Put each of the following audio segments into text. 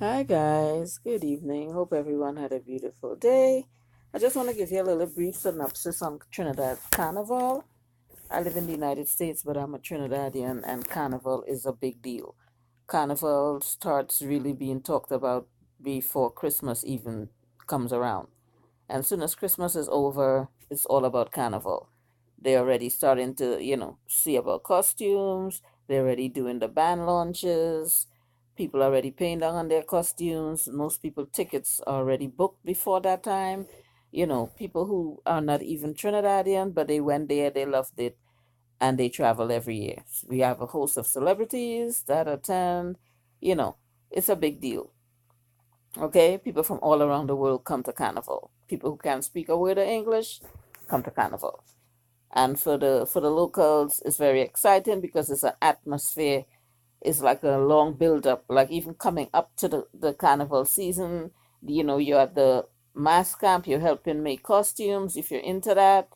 Hi guys, good evening. Hope everyone had a beautiful day. I just want to give you a little brief synopsis on Trinidad Carnival. I live in the United States, but I'm a Trinidadian, and Carnival is a big deal. Carnival starts really being talked about before Christmas even comes around. And soon as Christmas is over, it's all about Carnival. They're already starting to, see about costumes. They're already doing the band launches. People are already paying down on their costumes. Most people tickets are already booked before that time. People who are not even Trinidadian, but they went there, they loved it, and they travel every year. We have a host of celebrities that attend. You know, it's a big deal. Okay, people from all around the world come to Carnival. People who can't speak a word of English come to Carnival. And for the locals, it's very exciting because it's an atmosphere. It's like a long build up, like even coming up to the carnival season. You're at the mass camp, you're helping make costumes if you're into that.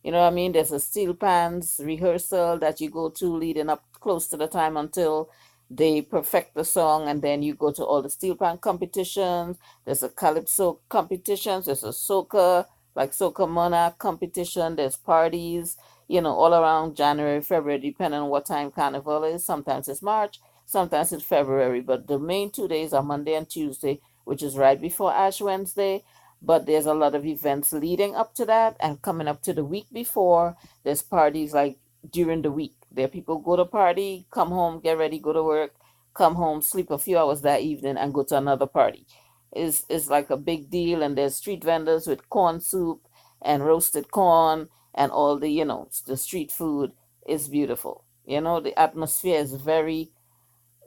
You know what I mean? There's a steel pans rehearsal that you go to leading up close to the time until they perfect the song, and then you go to all the steel pan competitions. There's a calypso competitions, there's a soca, like soca monarch competition, there's parties, all around January, February, depending on what time carnival is. Sometimes it's March, sometimes it's February, but the main 2 days are Monday and Tuesday, which is right before Ash Wednesday. But there's a lot of events leading up to that, and coming up to the week before, there's parties like during the week. There people go to party, come home, get ready, go to work, come home, sleep a few hours that evening, and go to another party. Is like a big deal, and there's street vendors with corn soup and roasted corn and all the street food is beautiful. The atmosphere is very,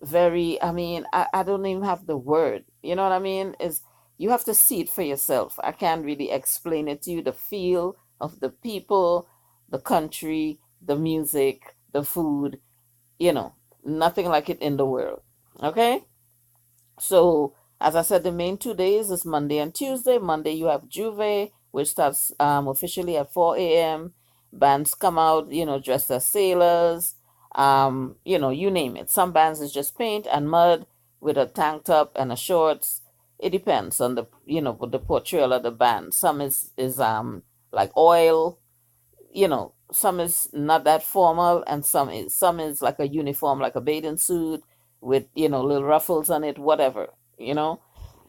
very, I don't even have the word. You know what I mean? Is you have to see it for yourself. I can't really explain it to you. The feel of the people, the country, the music, the food, you know, nothing like it in the world. Okay? So, as I said, the main 2 days is Monday and Tuesday. Monday, you have Juve, which starts officially at 4 a.m. Bands come out, dressed as sailors, you name it. Some bands is just paint and mud with a tank top and a shorts. It depends on the portrayal of the band. Some is like oil, some is not that formal, and some is like a uniform, like a bathing suit with little ruffles on it, whatever. you know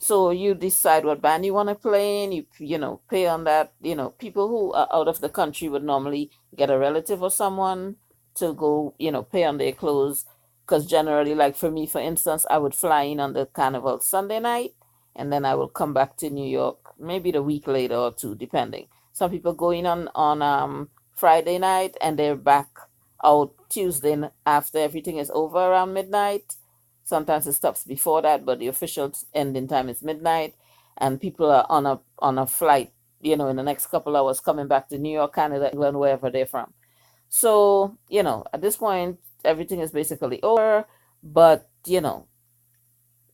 so you decide what band you want to play in. You pay on that. People who are out of the country would normally get a relative or someone to go pay on their clothes, because generally, like for me, for instance, I would fly in on the carnival Sunday night, and then I will come back to New York maybe the week later or two, depending. Some people go in on Friday night, and they're back out Tuesday after everything is over around midnight. Sometimes it stops before that, but the official ending time is midnight, and people are on a flight, in the next couple hours coming back to New York, Canada, England, wherever they're from. So, at this point, everything is basically over, but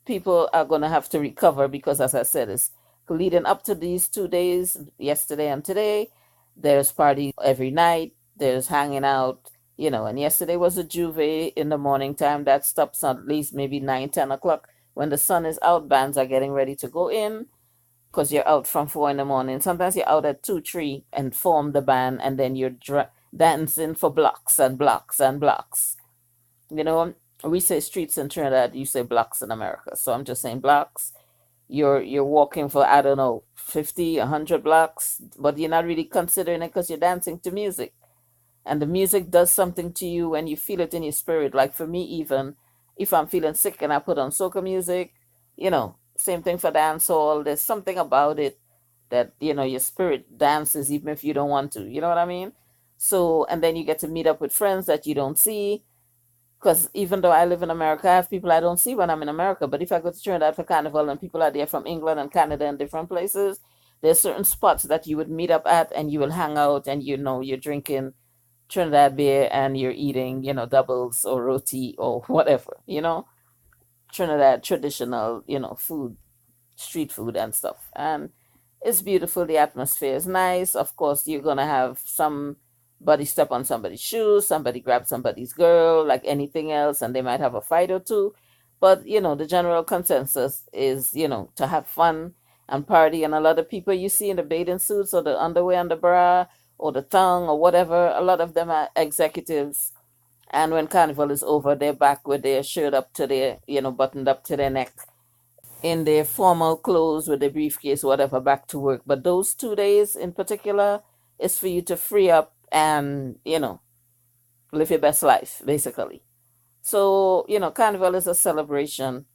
people are going to have to recover because, as I said, it's leading up to these 2 days, yesterday and today. There's parties every night, there's hanging out, and yesterday was a Juve in the morning time that stops at least maybe 9, 10 o'clock. When the sun is out, bands are getting ready to go in because you're out from 4 in the morning. Sometimes you're out at 2, 3 and form the band, and then you're dancing for blocks and blocks and blocks. You know, we say streets in Trinidad, you say blocks in America. So I'm just saying blocks. You're walking for, I don't know, 50, 100 blocks, but you're not really considering it because you're dancing to music. And the music does something to you when you feel it in your spirit. Like for me, even if I'm feeling sick and I put on soca music, same thing for dancehall. There's something about it that, your spirit dances even if you don't want to. You know what I mean? So, and then you get to meet up with friends that you don't see, because even though I live in America, I have people I don't see when I'm in America. But if I go to Trinidad for Carnival and people are there from England and Canada and different places, there's certain spots that you would meet up at, and you will hang out, and you're drinking Trinidad beer and you're eating, doubles or roti or whatever, Trinidad traditional, food, street food and stuff. And it's beautiful. The atmosphere is nice. Of course, you're gonna have somebody step on somebody's shoes, somebody grab somebody's girl, like anything else, and they might have a fight or two. But, the general consensus is, to have fun and party. And a lot of people you see in the bathing suits or the underwear and the bra or the thong or whatever, a lot of them are executives. And when carnival is over, they're back with their shirt up to their, buttoned up to their neck in their formal clothes with their briefcase, whatever, back to work. But those 2 days in particular is for you to free up and, live your best life, basically. So, carnival is a celebration.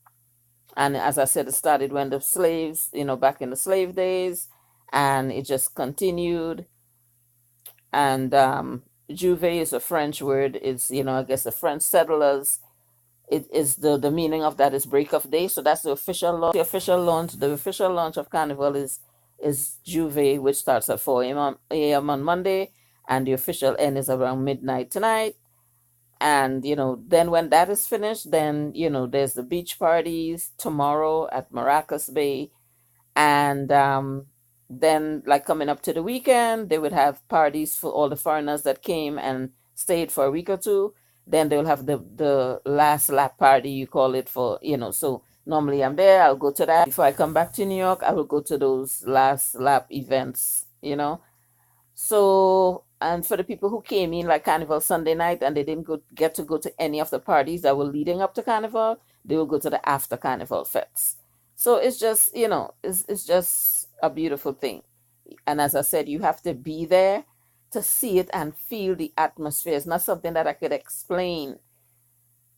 And as I said, it started when the slaves, back in the slave days, and it just continued. And Juve is a French word. It's, I guess the French settlers, it is the meaning of that is break of day. So that's the official launch. The official launch of Carnival is Juve, which starts at 4 a.m. on Monday, and the official end is around midnight tonight. And then when that is finished, then there's the beach parties tomorrow at Maracas Bay. And then, like, coming up to the weekend, they would have parties for all the foreigners that came and stayed for a week or two. Then they'll have the last lap party, you call it, for, so normally I'm there, I'll go to that. Before I come back to New York, I will go to those last lap events. So, and for the people who came in like Carnival Sunday night and they didn't get to go to any of the parties that were leading up to Carnival, they will go to the after Carnival fetes. So it's just, it's just a beautiful thing. And as I said, you have to be there to see it and feel the atmosphere. It's not something that I could explain.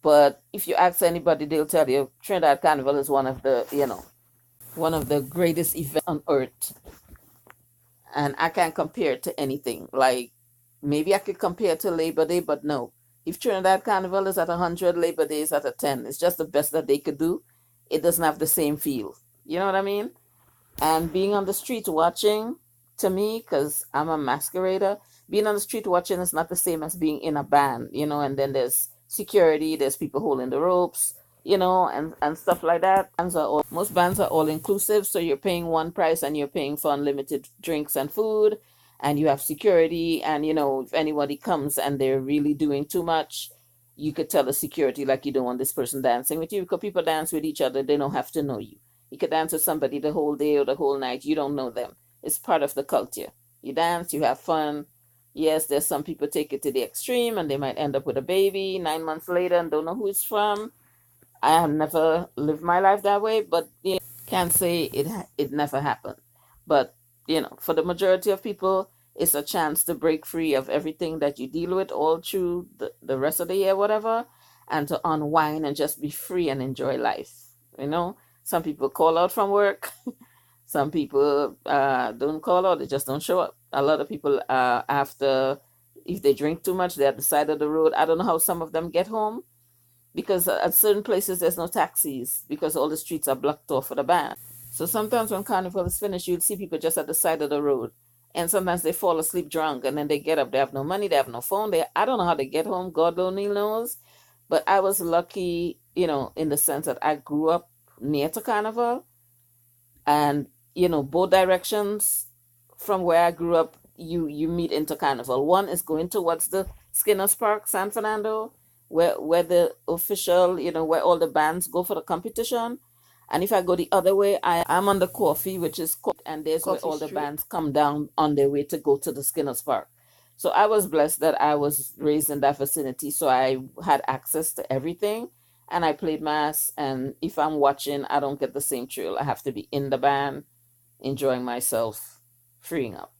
But if you ask anybody, they'll tell you Trinidad Carnival is one of the greatest events on earth. And I can't compare it to anything. Like, maybe I could compare it to Labor Day, but no. If Trinidad Carnival is at 100, Labor Day is at a 10. It's just the best that they could do. It doesn't have the same feel. You know what I mean? And being on the street watching, to me, because I'm a masquerader, being on the street watching is not the same as being in a band, and then there's security, there's people holding the ropes, and stuff like that. Most bands are all inclusive, so you're paying one price and you're paying for unlimited drinks and food, and you have security. And if anybody comes and they're really doing too much, you could tell the security, like, you don't want this person dancing with you, because people dance with each other, they don't have to know you. You could dance with somebody the whole day or the whole night, you don't know them. It's part of the culture. You dance, you have fun. Yes, there's some people take it to the extreme and they might end up with a baby 9 months later and don't know who it's from. I have never lived my life that way, but can't say it never happened. But for the majority of people, it's a chance to break free of everything that you deal with all through the rest of the year, whatever, and to unwind and just be free and enjoy life. Some people call out from work. Some people don't call out; they just don't show up. A lot of people, after, if they drink too much, they're at the side of the road. I don't know how some of them get home, because at certain places there's no taxis because all the streets are blocked off for the band. So sometimes when Carnival is finished, you'll see people just at the side of the road. And sometimes they fall asleep drunk and then they get up. They have no money, they have no phone. I don't know how they get home. God only knows. But I was lucky, in the sense that I grew up near to Carnival. And, both directions from where I grew up, you meet into Carnival. One is going towards the Skinners Park, San Fernando, where the official, where all the bands go for the competition. And if I go the other way, I'm on the Coffee, which is and there's where Coffee all the Street. bands come down on their way to go to the Skinners Park. So I was blessed that I was raised in that vicinity, so I had access to everything. And I played mass, and if I'm watching, I don't get the same thrill. I have to be in the band, enjoying myself, freeing up.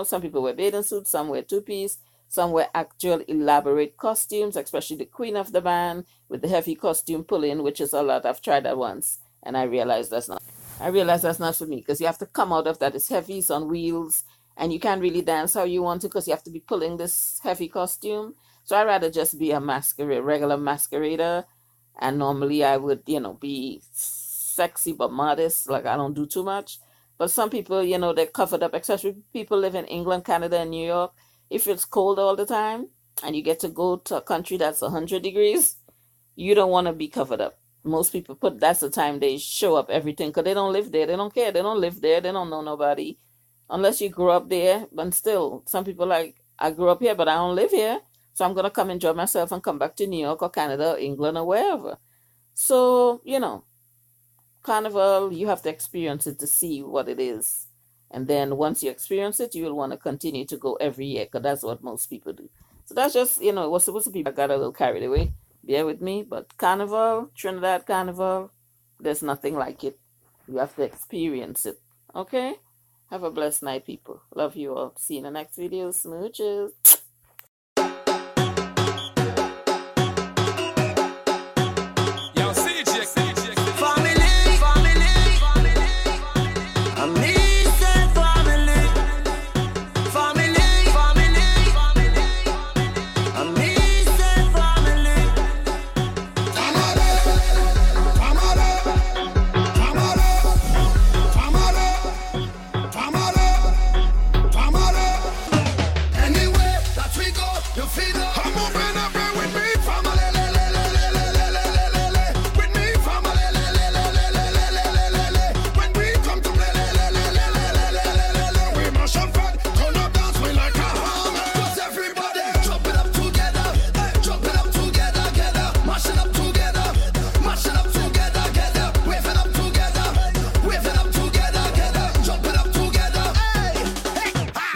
Some people wear bathing suits, some wear two-piece, some wear actual elaborate costumes, especially the queen of the band with the heavy costume pull-in, which is a lot. I've tried that once, and I realized that's not for me, because you have to come out of that. It's heavy, it's on wheels, and you can't really dance how you want to because you have to be pulling this heavy costume. So I'd rather just be a regular masquerader. And normally I would, be sexy but modest, like I don't do too much. But some people, they're covered up, especially people live in England, Canada, and New York. If it's cold all the time and you get to go to a country that's 100 degrees, you don't want to be covered up. Most people that's the time they show up everything, because they don't live there. They don't care. They don't live there. They don't know nobody. Unless you grew up there. But still, some people like, I grew up here, but I don't live here. So I'm going to come enjoy myself and come back to New York or Canada or England or wherever. So, Carnival, you have to experience it to see what it is. And then once you experience it, you will want to continue to go every year because that's what most people do. So that's just, it was supposed to be, but I got a little carried away. Bear with me. But Carnival, Trinidad Carnival, there's nothing like it. You have to experience it. Okay? Have a blessed night, people. Love you all. See you in the next video. Smooches.